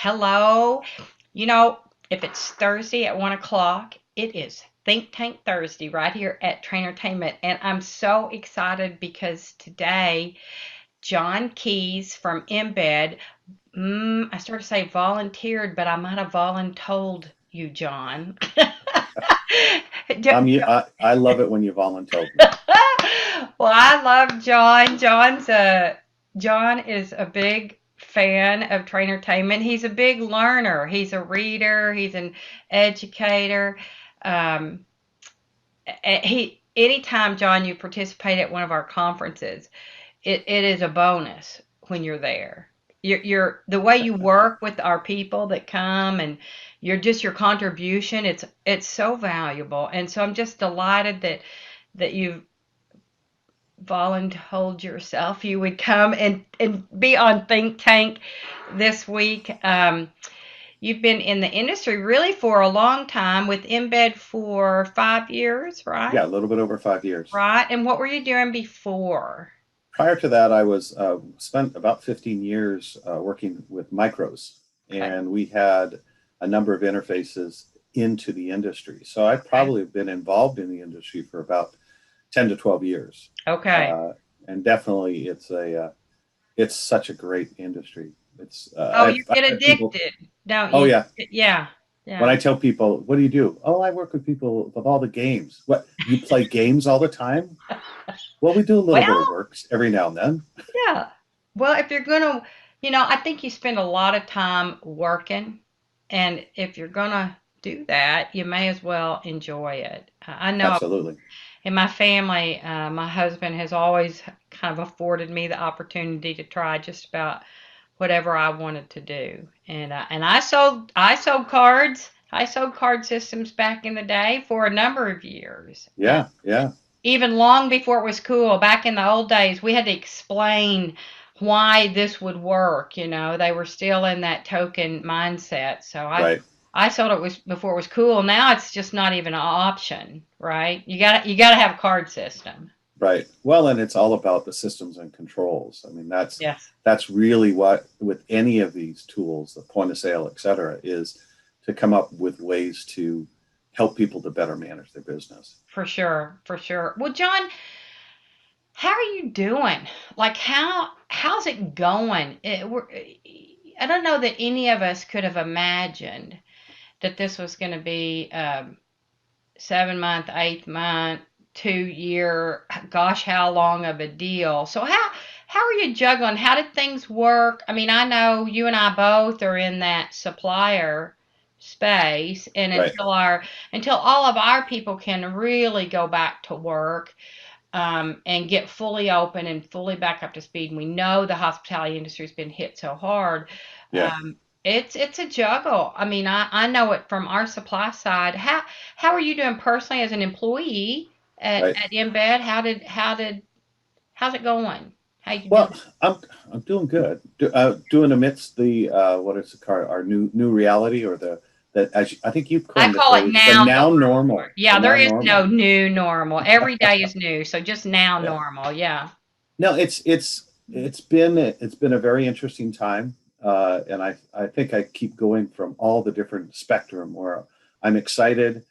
Hello. You know, if it's Thursday at 1 o'clock, it is Think Tank Thursday right here at Trainertainment. And I'm so excited because today, John Keys from Embed, I started to say volunteered, but I might have voluntold you, John. I love it when you voluntold me. Well, I love John. John is a big fan of Trainertainment. He's a big learner. He's a reader. He's an educator. Um, he anytime, John, you participate at one of our conferences, it is a bonus when you're there. You're the way you work with our people that come, and your contribution. It's so valuable, and so I'm just delighted that you've voluntold yourself. You would come and be on Think Tank this week. You've been in the industry really for a long time with Embed for 5 years, right? Yeah, a little bit over 5 years. Right. And what were you doing before? Prior to that, I was spent about 15 years working with micros, Okay. and we had a number of interfaces into the industry. So I've Okay. probably been involved in the industry for about 10 to 12 years. Okay. Uh, and definitely it's such a great industry. Oh, you I've get had people, addicted, don't oh you? yeah, Yeah. when Yeah. I tell people, what do you do? Oh, I work with people with all the games. What, you play games all the time? Well, we do a little bit of Well, works every now and then. yeah. Well, if you're gonna, I think you spend a lot of time working, and if you're gonna do that, you may as well enjoy it. I know Absolutely. in my family, my husband has always kind of afforded me the opportunity to try just about whatever I wanted to do. And I sold cards. I sold card systems back in the day for a number of years. Yeah, yeah, Even long before it was cool. Back in the old days, we had to explain why this would work. They were still in that token mindset. So I right, I sold it was before it was cool. Now it's just not even an option, right? You gotta have a card system. right. Well, and it's all about the systems and controls. I mean, Yes. that's really what with any of these tools, the point of sale, et cetera, is to come up with ways to help people to better manage their business. For sure, for sure. Well, John, how are you doing? Like how's it going? I don't know that any of us could have imagined that this was going to be 7 month, 8 month, 2 year. Gosh, how long of a deal? So how are you juggling? How did things work? I mean, I know you and I both are in that supplier space, and Right. until all of our people can really go back to work, and get fully open and fully back up to speed. And we know the hospitality industry has been hit so hard. Yeah. It's a juggle. I mean, I know it from our supply side. How are you doing personally as an employee Right. at Embed? How's it going? How you doing? Well, I'm doing good. Doing amidst the what is it called? Our new reality, or the that as I think you've I coined the call it phrase, the now now normal. normal, the Yeah, there now is no normal. new normal. Every day is new. So just now Yeah. normal. Yeah. No, it's been a very interesting time, and I think I keep going from all the different spectrum where I'm excited,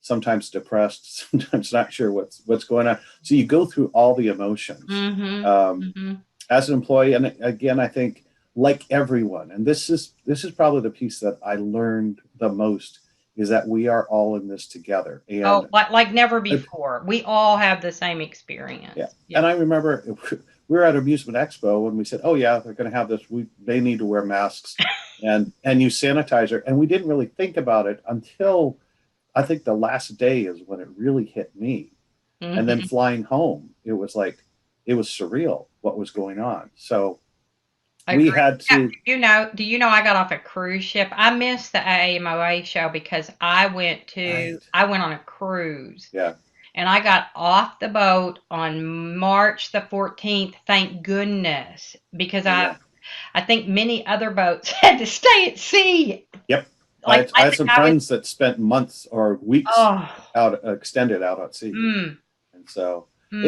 sometimes depressed, sometimes not sure what's going on. So you go through all the emotions Mm-hmm. um, Mm-hmm. as an employee, and again, I think like everyone, and this is probably the piece that I learned the most is that we are all in this together, Oh, and like never uh, before. We all have the same yeah. experience. And Yeah. I remember we were at Amusement Expo and we said, "Oh yeah, they're going to have this. They need to wear masks and use sanitizer." And we didn't really think about it until I think the last day is when it really hit me. And then Hmm. flying home, it was surreal what was going on. So we Agree. had Yeah, to. do you know I got off a cruise ship? I missed the AMOA show because Right. I went on a cruise, Yeah. and I got off the boat on March the 14th. Thank goodness, because I Yeah. I think many other boats had to stay at sea. Yep. Like I I had think some I was. friends that spent months or weeks Oh. out extended out at sea. Mm, And so mm,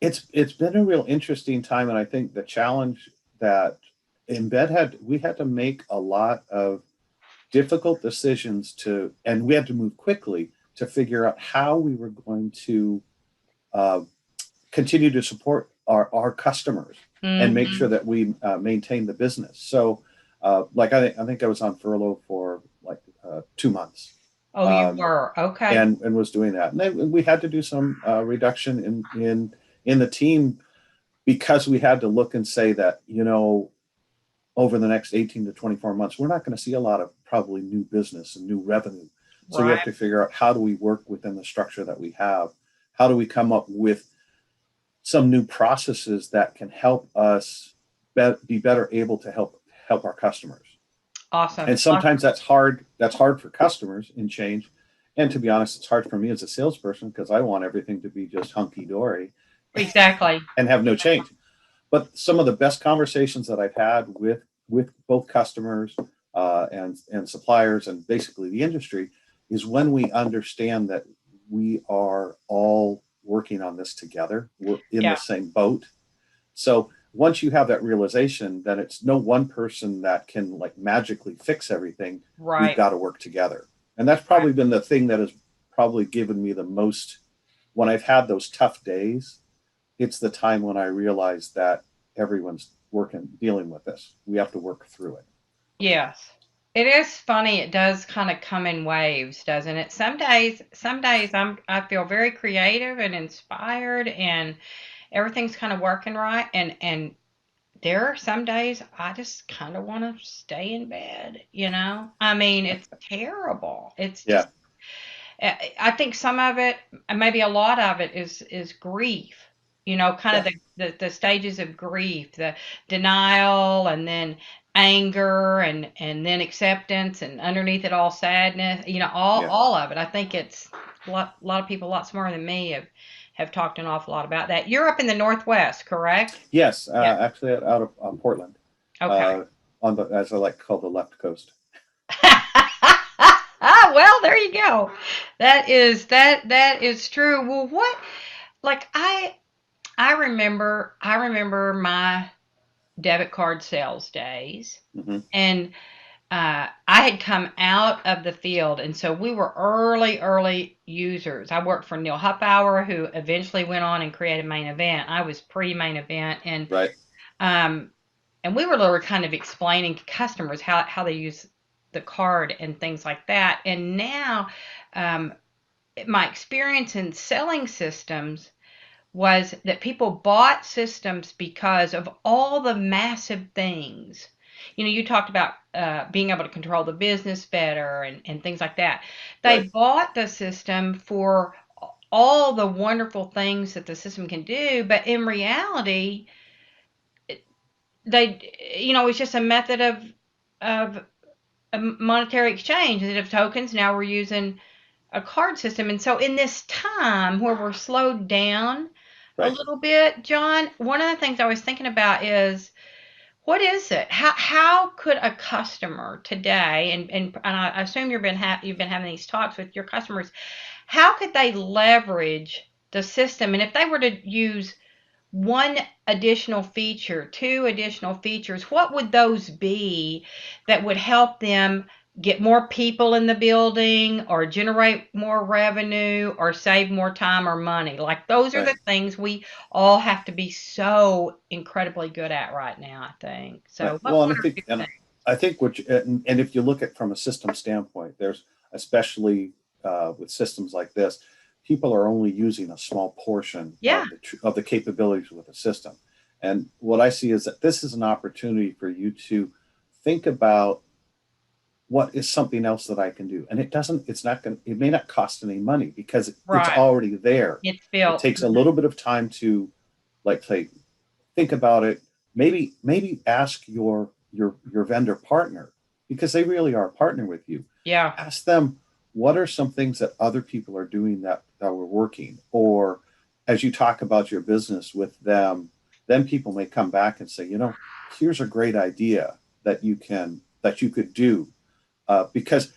it's it's been a real interesting time, and I think the challenge that we had to make a lot of difficult decisions and we had to move quickly to figure out how we were going to uh, continue to support our customers and make Hmm. sure that we maintain the business. So, I think I was on furlough for like 2 months, Oh, you um, were. Okay. and was doing that. And then we had to do some reduction in the team because we had to look and say that, over the next 18 to 24 months, we're not going to see a lot of probably new business and new revenue. So we have Right. to figure out, how do we work within the structure that we have? How do we come up with some new processes that can help us be better able to help our customers? Awesome. And sometimes that's hard. That's hard for customers in change. And to be honest, it's hard for me as a salesperson because I want everything to be just hunky dory Exactly. and have no change. But some of the best conversations that I've had with both customers and suppliers and basically the industry is when we understand that we are all working on this together. We're in the Yeah. same boat. So once you have that realization, then it's no one person that can like magically fix everything. We've Right. got to work together. And that's Right. probably been the thing that has probably given me the most when I've had those tough days. It's the time when I realize that everyone's dealing with this. We have to work through it. Yes. It is funny. It does kind of come in waves, doesn't it? Some days I feel very creative and inspired and everything's kind of working right and there are some days I just kind of want to stay in bed. I mean, it's terrible. It's Yeah. just I think some of it, maybe a lot of it, is grief. Kind of Yeah. the stages of grief, the denial, and then anger, and then acceptance, and underneath it all sadness. All Yeah. all of it. I think it's a lot of people a lot smarter than me have talked an awful lot about that. You're up in the Northwest, correct? Yes. Yeah. Actually, out of Portland, Okay. uh, on the as I like to call the left coast. Well, there you go. That is true. Well, what like I remember my debit card sales days, Mm-hmm. and I had come out of the field, and so we were early users. I worked for Neil Huppauer, who eventually went on and created Main Event. I was pre-Main Event, Right. um, and we were literally kind of explaining to customers how they use the card and things like that. And now, um, my experience in selling systems was that people bought systems because of all the massive things. You talked about being able to control the business better and things like that. They Right. bought the system for all the wonderful things that the system can do, but in reality, it's just a method of a monetary exchange. Instead of tokens, now we're using a card system. And so in this time where we're slowed down a Right. little bit, John, one of the things I was thinking about is, what is it? How could a customer today, and I assume you've been having these talks with your customers, how could they leverage the system? And if they were to use one additional feature, two additional features, what would those be that would help them get more people in the building or generate more revenue or save more time or money? Like those are the Right. things we all have to be so incredibly good at right now, I think. Right. So what Well, what are you and saying? I think and if you look at from a system standpoint, there's especially with systems like this, people are only using a small portion Yeah, of the capabilities with the system. And what I see is that this is an opportunity for you to think about what is something else that I can do. And it's not going it may not cost any money because it's right. already there. It's It built. takes a little bit of time to like say think about it. Maybe ask your vendor partner because they really are a partner with you. Yeah. Ask them what are some things that other people are doing that were working, or as you talk about your business with them, then people may come back and say, here's a great idea that you could do, because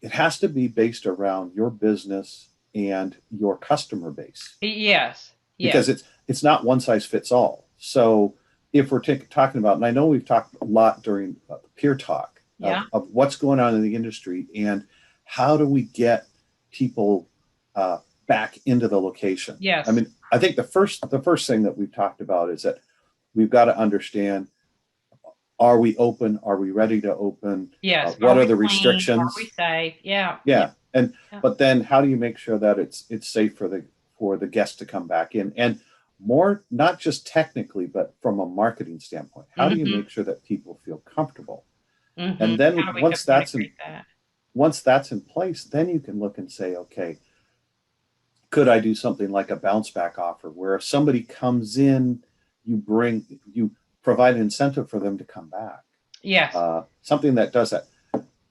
it has to be based around your business and your customer base Yes. Yes. because it's not one size fits all. So if we're talking about, and I know we've talked a lot during peer talk Yeah. of what's going on in the industry and how do we get people back into the location. I Yes. mean, I think the first thing that we've talked about is that we've got to understand: are we open? Are we ready to open? Yes. What Are are we the clean? Are we restrictions? safe? Yeah. Yeah. Yeah, and Yeah. but then how do you make sure that it's safe for the guests to come back in? And more, not just technically, but from a marketing standpoint, how do you Mm-hmm. make sure that people feel comfortable? Mm-hmm. And then How do we communicate that? once that's in place, then you can look and say, okay, could I do something like a bounce back offer where if somebody comes in, you provide an incentive for them to come back, Yes. something that does that.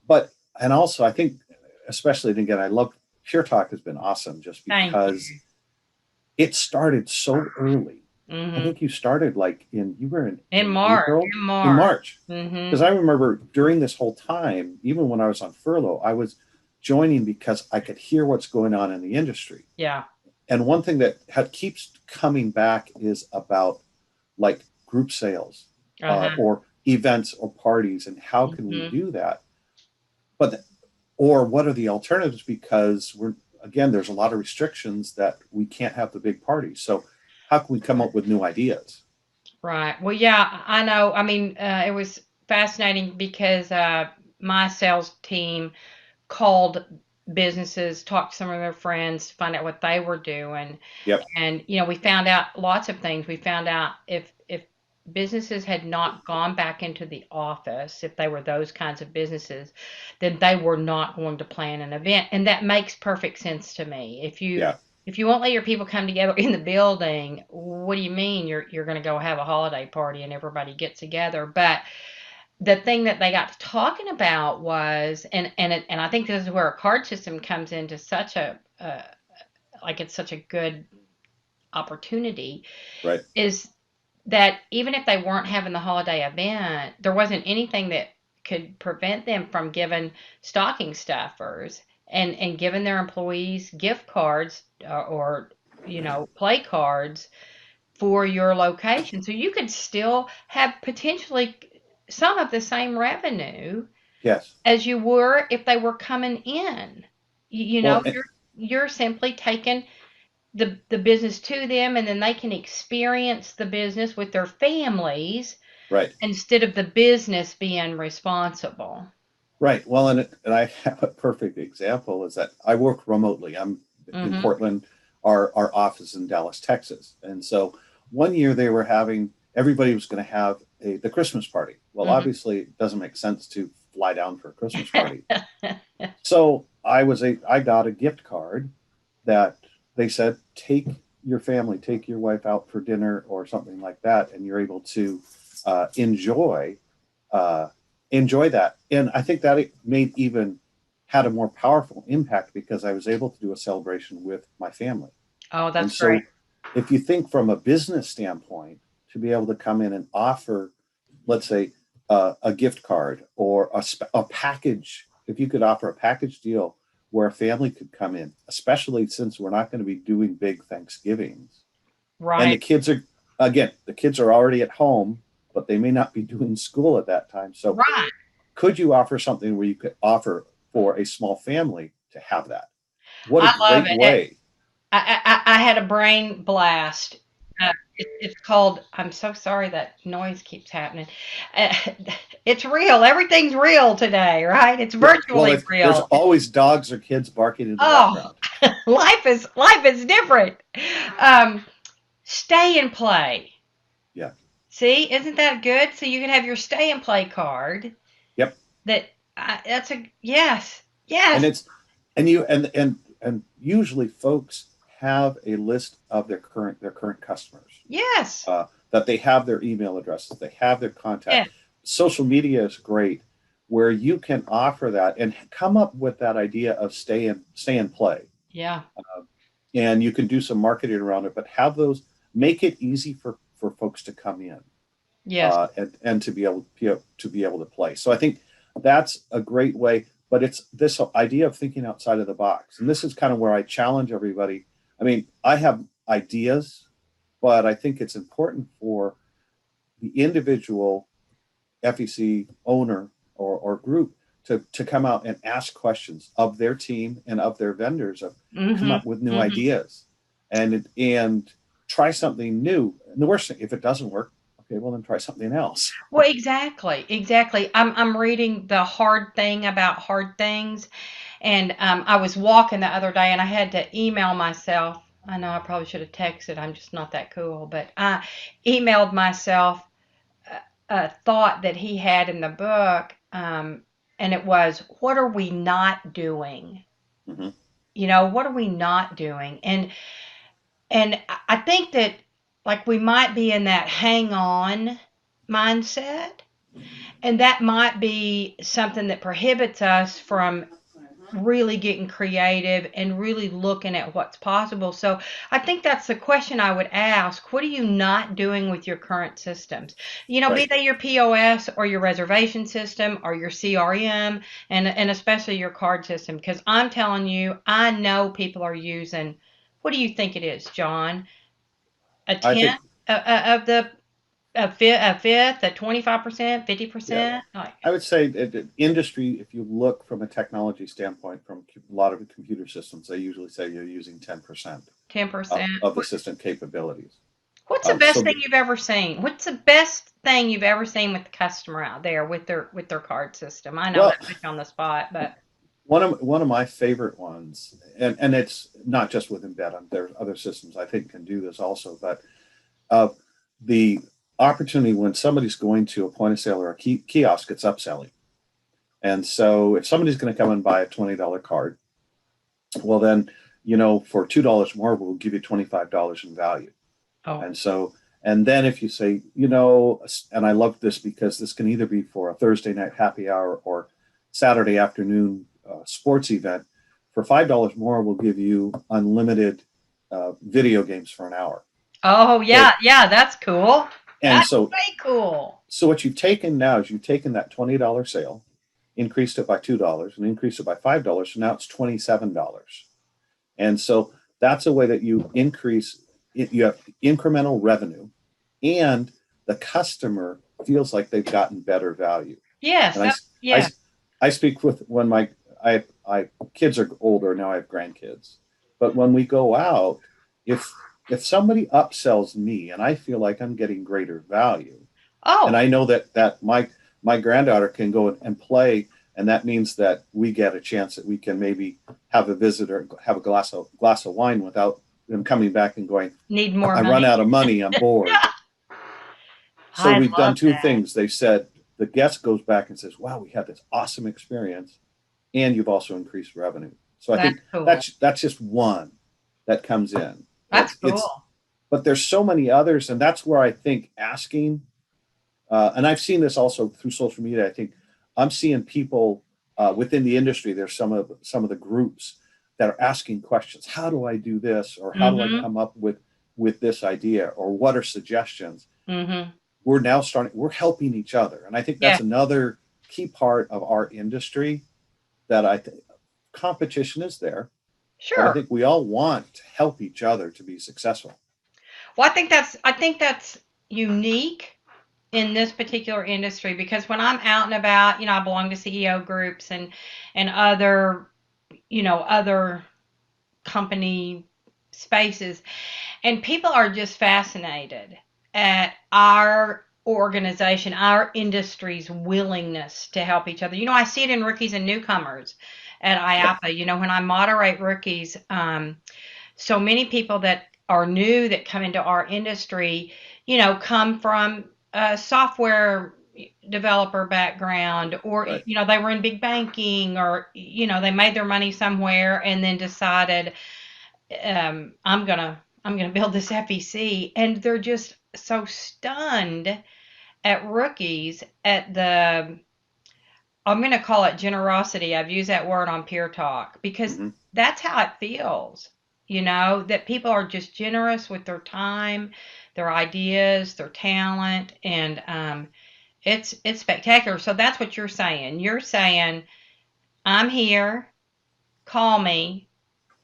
But and also, I think, especially, and again, I love Pure Talk has been awesome just Thank because you. it started so early. I Mm-hmm. think you started like you were In in March. April, In in March. March. Mm-hmm. Because I remember during this whole time, even when I was on furlough, I was joining because I could hear what's going on in the industry. Yeah. And one thing that keeps coming back is about like group sales Uh-huh. or events or parties, and how can we Mm-hmm. do that? But or what are the alternatives? Because there's a lot of restrictions that we can't have the big parties. So how can we come up with new ideas? Right. Well, yeah, I know. I mean, it was fascinating because my sales team called businesses, talked to some of their friends to find out what they were doing. Yep. And, we found out lots of things. We found out if businesses had not gone back into the office, if they were those kinds of businesses, then they were not going to plan an event. And that makes perfect sense to me. Yeah. If you won't let your people come together in the building, what do you mean you're going to go have a holiday party and everybody gets together? But the thing that they got to talking about was, and I think this is where a card system comes into such a like it's such a good opportunity, Right. is that even if they weren't having the holiday event, there wasn't anything that could prevent them from giving stocking stuffers and giving their employees gift cards or play cards for your location. So you could still have potentially some of the same revenue Yes. as you were if they were coming in. Well, You're simply taking the business to them, and then they can experience the business with their families right. instead of the business being responsible. Right. Well, and I have a perfect example is that I work remotely. I'm in Mhm. Portland. Our office in Dallas, Texas. And so one year everybody was going to have the Christmas party. Well, Mhm. obviously it doesn't make sense to fly down for a Christmas party. So I got a gift card that they said, take your family, take your wife out for dinner or something like that, and you're able to uh, enjoy uh, enjoy that. And I think that it made even had a more powerful impact because I was able to do a celebration with my family. Oh, And that's great. so, if you think from a business standpoint, to be able to come in and offer, let's say, a gift card or a package, if you could offer a package deal where a family could come in, especially since we're not going to be doing big Thanksgivings, and Right. the kids are already at home, but they may not be doing school at that time. So, Right. could you offer something where you could offer for a small family to have that? What a I love great it. way. I had a brain blast. It's called. I'm so sorry that noise keeps happening. Uh, it's real. Everything's real today, right? It's Yeah. Well, virtually there's real. always dogs or kids barking in the Oh, background. life is different. Um, stay and play. Yeah. See, isn't that good? So you can have your stay and play card. Yep. That that's a yes, And yes, it's and you and usually folks have a list of their current customers, yes, that they have their email addresses, they have their yeah, contact. Social media is great where you can offer that and come up with that idea of stay and play, yeah, and you can do some marketing around it, but have those, make it easy for folks to come in, yes. and to be able to play. So I think that's a great way. But it's this idea of thinking outside of the box, and this is kind of where I challenge everybody. I mean, I have ideas, but I think it's important for the individual FEC owner or group to come out and ask questions of their team and of their vendors, of come Mm-hmm. up with new Mm-hmm. ideas and try something new. And the worst thing, if it doesn't work, okay, well then try something else. Well, exactly, exactly. I'm reading The Hard Thing About Hard Things, and I was walking the other day, and I had to email myself. I know I probably should have texted. I'm just not that cool, but I emailed myself a thought that he had in the book, and it was, "What are we not doing? Mm-hmm. What are we not doing?" And I think that like we might be in that hang on mindset. And that might be something that prohibits us from really getting creative and really looking at what's possible. So I think that's the question I would ask. What are you not doing with your current systems? Be Right. they your POS or your reservation system or your CRM, and especially your card system. Because I'm telling you, I know people are using, what do you think it is, John? A I tenth think, of the a fifth, a 25%, yeah, 50%? Like I would say that industry, if you look from a technology standpoint, from a lot of the computer systems, they usually say you're using 10% 10%. of the system capabilities. What's the best thing So you've ever seen? What's the best thing you've ever seen with the customer out there with their card system? I know well, that puts you on the spot, but one of my favorite ones, and it's not just with Embed. There's other systems I think can do this also, but uh, the opportunity when somebody's going to a point of sale or a kiosk, it's upselling. And so if somebody's going to come and buy a $20 card, well then, for $2 more, we'll give you $25 in value. oh, And so, and then if you say, and I love this because this can either be for a Thursday night happy hour or Saturday afternoon sports event, for $5 more, we'll give you unlimited video games for an hour. oh Okay. yeah, yeah, that's cool. And That's so, way cool. so what you've taken now is you've taken that $20 sale, increased it by $2 and increased it by $5. So now it's $27. And so that's a way that you increase it. You have incremental revenue and the customer feels like they've gotten better value. Yes, And I, yeah. I speak with when I kids are older now. I have grandkids, but when we go out, if if somebody upsells me and I feel like I'm getting greater value, and Oh, I know that my granddaughter can go and play, and that means that we get a chance that we can maybe have a visitor, have a glass of wine without them coming back and going, need more I run money. out of money, I'm bored. So I we've done love two that. things. They said the guest goes back and says, wow, we had this awesome experience, and you've also increased revenue. So I That's think cool. that's just one that comes in. That's It's cool. but there's so many others, and that's where I think asking, and I've seen this also through social media. I think I'm seeing people within the industry. There's some of the groups that are asking questions. How do I do this, or how do I Mm-hmm. come up with this idea, or what are suggestions? Mm-hmm. We're now starting. We're helping each other, and I think Yeah, that's another key part of our industry. That I think competition is there, but I sure. think we all want to help each other to be successful. Well, I think that's unique in this particular industry because when I'm out and about, I belong to CEO groups and other company spaces, and people are just fascinated at our organization, our industry's willingness to help each other. I see it in rookies and newcomers at Yep. IAPA. When I moderate rookies, so many people that are new that come into our industry, come from a software developer background, or Right. they were in big banking, or they made their money somewhere and then decided, I'm gonna build this FEC, and they're just so stunned at rookies at the, I'm going to call it generosity. I've used that word on Peer Talk because Mm-hmm. that's how it feels, that people are just generous with their time, their ideas, their talent, and it's spectacular. So that's what you're saying. You're saying, I'm here, call me,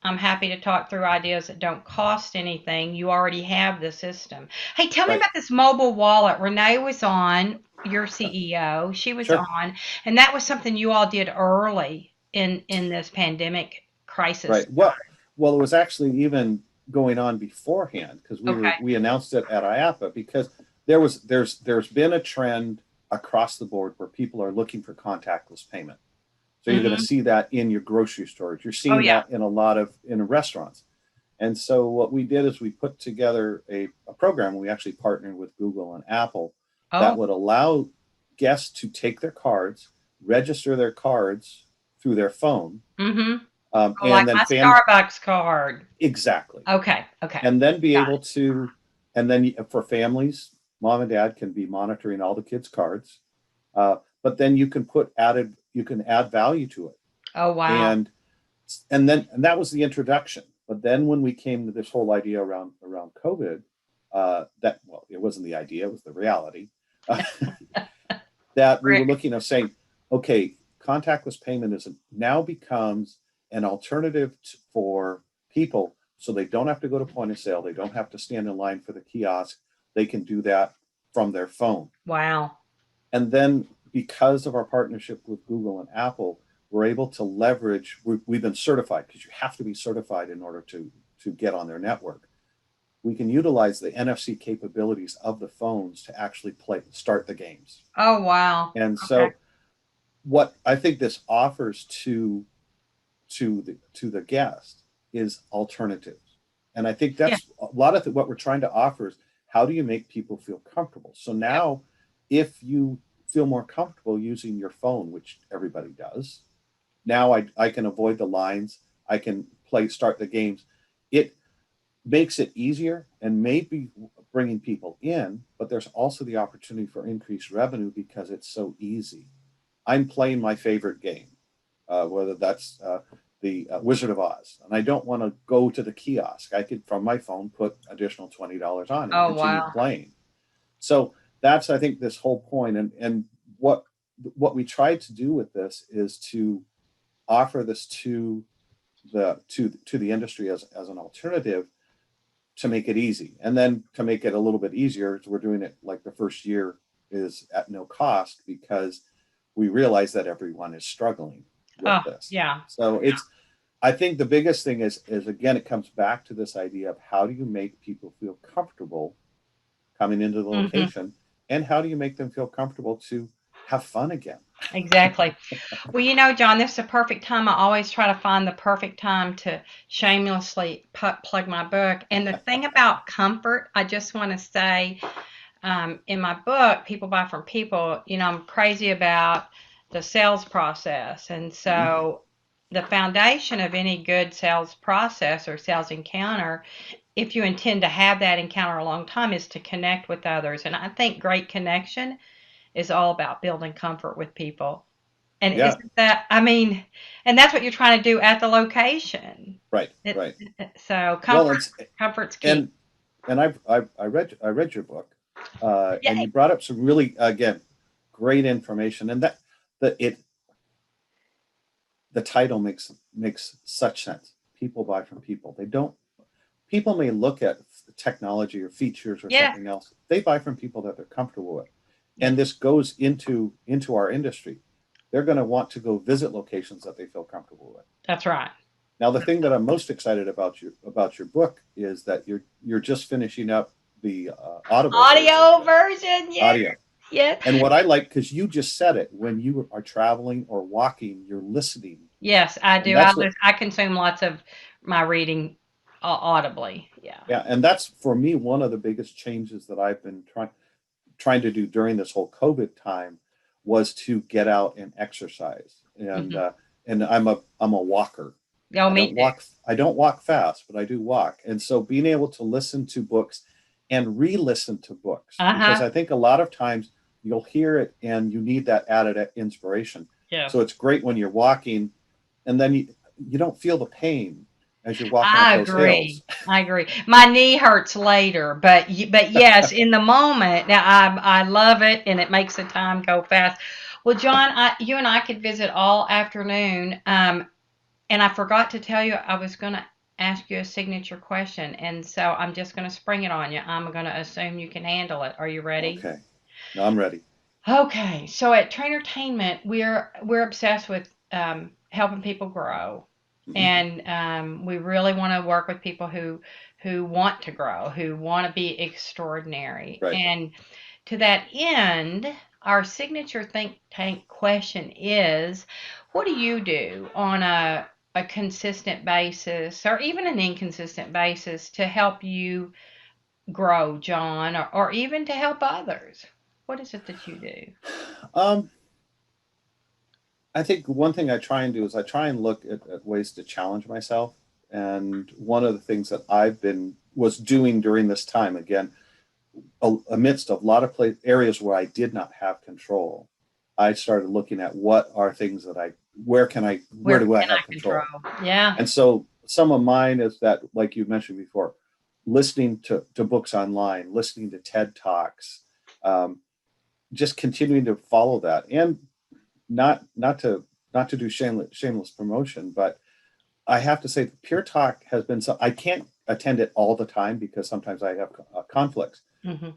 I'm happy to talk through ideas that don't cost anything. You already have the system. Hey, tell me Right. about this mobile wallet. Renee was on, your CEO. She was Sure. on, and that was something you all did early in this pandemic crisis Right. Well, it was actually even going on beforehand because time. Okay. we announced it at IAPA because there's been a trend across the board where people are looking for contactless payment. So you're going to Hmm. see that in your grocery stores. You're Oh seeing yeah. that in a lot of in restaurants. And so what we did is we put together a program. We actually partnered with Google and Apple that Oh. would allow guests to take their cards, register their cards through their phone, Mm-hmm. Oh, like and then my fan Starbucks card. exactly, Okay. Okay. and then be Got able to, and then for families, mom and dad can be monitoring all the kids' cards, but then you can add value to it, it. Oh wow. and and that was the introduction. But then when we came to this whole idea around COVID, that well, it wasn't the idea; it was the reality. That we were Rick. looking at saying, okay, contactless payment is now becomes an alternative for people, so they don't have to go to point of sale, they don't have to stand in line for the kiosk, they can do that from their phone. Wow. And then because of our partnership with Google and Apple, we're able to leverage. We've been certified because you have to be certified in order to get on their network. We can utilize the NFC capabilities of the phones to actually start the games. Oh wow. And Okay. so what I think this offers to the guest is alternatives. And I think Yeah. that's a lot of what we're trying to offer is how do you make people feel comfortable? So Yep. now if you feel more comfortable using your phone, which everybody does, now I can avoid the lines. I can start the games. It makes it easier and maybe bringing people in, but there's also the opportunity for increased revenue because it's so easy. I'm playing my favorite game, whether that's the Wizard of Oz, and I don't want to go to the kiosk. I could, from my phone, put additional $20 on and Oh continue wow. playing. So that's, I think, this whole point. And what we tried to do with this is to offer this to the industry as an alternative to make it easy, and then to make it a little bit easier, we're doing it like the first year is at no cost because we realize that everyone is struggling Oh with this. yeah. So it's, I think the biggest thing is again, it comes back to this idea of how do you make people feel comfortable coming into the Hmm. location, and how do you make them feel comfortable to have fun again? Exactly. Well, John, this is a perfect time. I always try to find the perfect time to shamelessly plug my book. And the thing about comfort, I just want to say, in my book, People Buy from People, I'm crazy about the sales process. And Mhm. so the foundation of any good sales process or sales encounter, if you intend to have that encounter a long time, is to connect with others. And I think great connection is all about building comfort with people. And Yeah, isn't that, I mean, and that's what you're trying to do at the location. right, It, right. so Well, it's comfort's key. and I read your book, and you Yay. brought up some really, again, great information, and that the it the title makes such sense. People buy from people. They don't. People may look at technology or features or Yeah. something else. They buy from people that they're comfortable with, Yeah. and this goes into our industry. They're going to want to go visit locations that they feel comfortable with. That's right. Now, the thing that I'm most excited about your book is that you're just finishing up the Audible version of Audio it, version. Yeah. audio. Yeah. And what I like, because you just said it, when you are traveling or walking, you're listening, Yes, I and do. that's what, I consume lots of my reading audibly. Yeah. yeah, and that's for me one of the biggest changes that I've been trying to do during this whole COVID time was to get out and exercise, Hmm. and I'm a walker. Oh, me too. I don't walk fast, but I do walk. And so being able to listen to books and re-listen to books, because Uh-huh. I think a lot of times you'll hear it and you need that added inspiration. Yes. So it's great when you're walking and then you don't feel the pain as you're walking up I those agree. hills. I agree. My knee hurts later, but yes, in the moment, now I love it, and it makes the time go fast. Well, John, you and I could visit all afternoon. And I forgot to tell you, I was going to ask you a signature question. And so I'm just going to spring it on you. I'm going to assume you can handle it. Are you ready? Okay. No, I'm ready. Okay. So at Trainertainment, we're obsessed with helping people grow. Hmm. And we really want to work with people who want to grow, who want to be extraordinary. Right. And to that end, our signature think tank question is, what do you do on a consistent basis or even an inconsistent basis to help you grow, John, or even to help others? What is it that you do? Um, I think one thing I try and do is I try and look at ways to challenge myself. And one of the things that I've been was doing during this time, again, amidst a lot of areas where I did not have control, I started looking at what are things that where Where do I can have I control? control? Yeah, And so some of mine is that, like you mentioned before, listening to books online, listening to TED Talks, um, just continuing to follow that, and not to do shameless promotion, but I have to say, Pure Talk has been so I can't attend it all the time because sometimes I have conflicts, hmm.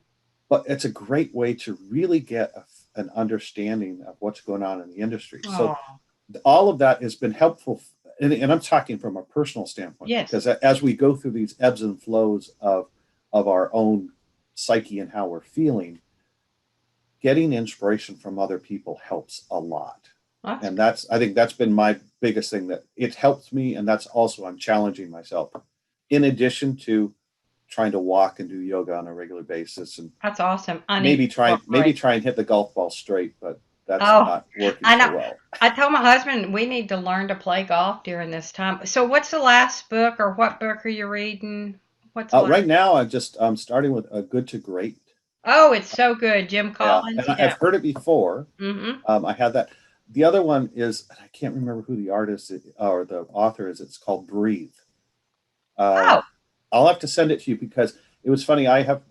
but it's a great way to really get an understanding of what's going on in the industry. So Oh, all of that has been helpful. And I'm talking from a personal standpoint, yes, because as we go through these ebbs and flows of our own psyche and how we're feeling, getting inspiration from other people helps a lot. that's And I think that's been my biggest thing, that it helps me. And that's also, I'm challenging myself in addition to trying to walk and do yoga on a regular basis, and that's awesome. I need to maybe incorporate. try and hit the golf ball straight, but that's Oh, not working I so know. well. I told my husband we need to learn to play golf during this time. So, what's the last book, or what book are you reading? What's the last? Right now, I'm starting with a Good to Great. Oh, it's so good, Jim Yeah, Collins. and I've Yeah. heard it before. Mm-hmm. I had that. The other one is, I can't remember who the artist or the author is. It's called Breathe. Oh, Um, I'll have to send it to you, because it was funny. I have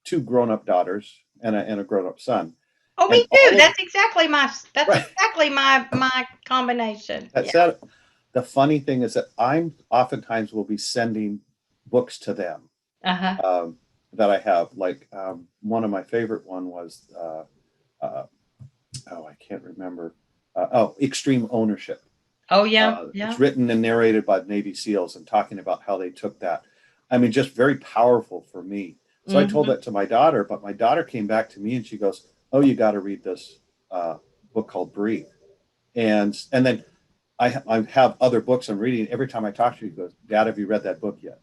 two grown up daughters and a grown up son, oh, and me too. all of That's right. exactly my combination. Yeah. That's that. The funny thing is that I'm oftentimes will be sending books to them, Uh-huh. um, that I have. Like, one of my favorite one was uh, oh, I can't remember. Extreme Ownership. Oh, yeah, It's yeah. written and narrated by Navy SEALs, and talking about how they took that. I mean, just very powerful for me. So I told Mm-hmm. that to my daughter, but my daughter came back to me and she goes, "Oh, you got to read this book called Breathe." And then I have other books I'm reading. Every time I talk to her, she goes, "Dad, have you read that book yet?"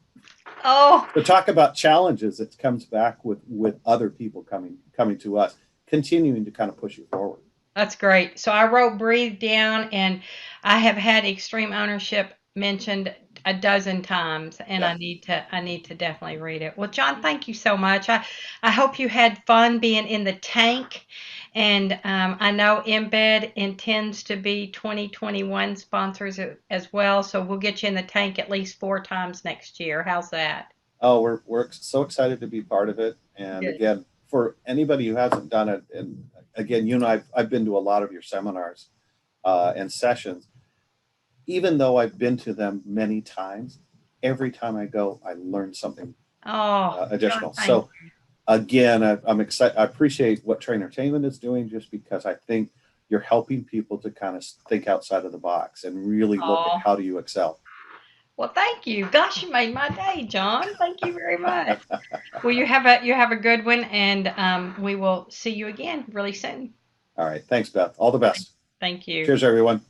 Oh, So talk about challenges. It comes back with other people coming to us, continuing to kind of push you forward. that's great. So I wrote Breathe down, and I have had extreme ownership mentioned a dozen times, and Yeah. I need to definitely read it. Well, John, thank you so much. I hope you had fun being in the tank, and I know Embed intends to be 2021 sponsors as well, so we'll get you in the tank at least 4 times next year. How's that? Oh, we're so excited to be part of it. And Good. again, for anybody who hasn't done it, and again, you know, I've been to a lot of your seminars and sessions. Even though I've been to them many times, every time I go, I learn something Oh, John, additional. thank So again, I'm excited. I appreciate what Trainertainment is doing, just because I think you're helping people to kind of think outside of the box and really look at you. how do you excel. Well, thank you. Gosh, you made my day, John. Thank you very much. Well, you have a good one, and we will see you again really soon. All right. Thanks, Beth. All the best. Thank you. Cheers, everyone.